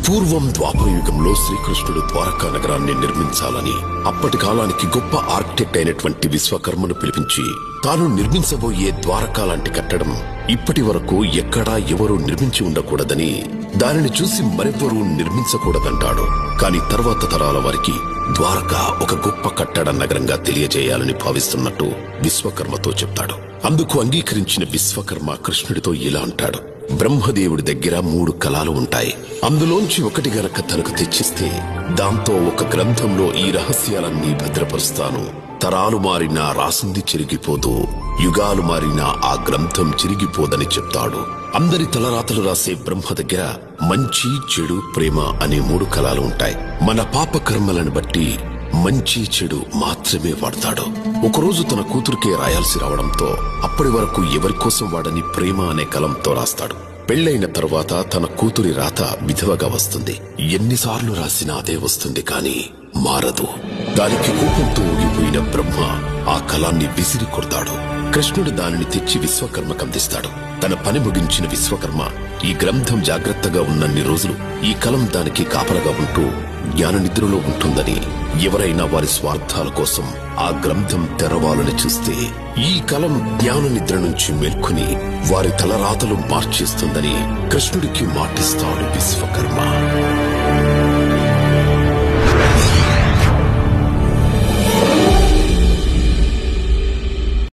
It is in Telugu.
పూర్వం ద్వాపరయుగంలో శ్రీకృష్ణుడు ద్వారకా నగరాన్ని నిర్మించాలని అప్పటి కాలానికి గొప్ప ఆర్కిటెక్ట్ అయినటువంటి విశ్వకర్మను పిలిపించి తాను నిర్మించబోయే ద్వారకా లాంటి కట్టడం ఇప్పటి వరకు ఎక్కడా ఎవరూ నిర్మించి ఉండకూడదని, దానిని చూసి మరెవ్వరూ నిర్మించకూడదంటాడు. కాని తర్వాత తరాల వారికి ద్వారకా ఒక గొప్ప కట్టడ నగరంగా తెలియజేయాలని భావిస్తున్నట్టు విశ్వకర్మతో చెప్తాడు. అందుకు అంగీకరించిన విశ్వకర్మ కృష్ణుడితో ఇలా అంటాడు: బ్రహ్మదేవుడి దగ్గర 3 కళలు ఉంటాయి. అందులోంచి ఒకటి గనక తనకు తెచ్చిస్తే దాంతో ఒక గ్రంథంలో ఈ రహస్యాలన్నీ భద్రపరుస్తాను. తరాలు మారినా రాసింది చిరిగిపోదు, యుగాలు మారినా ఆ గ్రంథం చిరిగిపోదని చెప్తాడు. అందరి తలరాతలు రాసే బ్రహ్మ దగ్గర మంచి, చెడు, ప్రేమ అనే 3 కళలు ఉంటాయి. మన పాపకర్మలను బట్టి మంచి, చెడు మాత్రమే వాడతాడు. ఒకరోజు తన కూతురికే రాయాల్సి రావడంతో అప్పటి వరకు ఎవరికోసం వాడని ప్రేమ అనే కలంతో రాస్తాడు. పెళ్లైన తర్వాత తన కూతురి రాత విధవగా వస్తుంది. ఎన్నిసార్లు రాసినా అదే వస్తుంది, కాని మారదు. దానికి కోపంతో ఊగిపోయిన బ్రహ్మ ఆ కలాన్ని విసిరి కొడతాడు. కృష్ణుడు దానిని తెచ్చి విశ్వకర్మకు అందిస్తాడు. తన పని ముగించిన విశ్వకర్మ ఈ గ్రంథం జాగ్రత్తగా ఉన్నన్ని రోజులు ఈ కలం దానికి కాపలగా ఉంటూ జ్ఞాన నిద్రలో ఉంటుందని, ఎవరైనా వారి స్వార్థాల కోసం ఆ గ్రంథం తెరవాలని చూస్తే ఈ కలం జ్ఞాన నిద్ర నుంచి మేల్కొని వారి తలరాతలు మార్చేస్తుందని కృష్ణుడికి మాటిస్తాడు విశ్వకర్మ.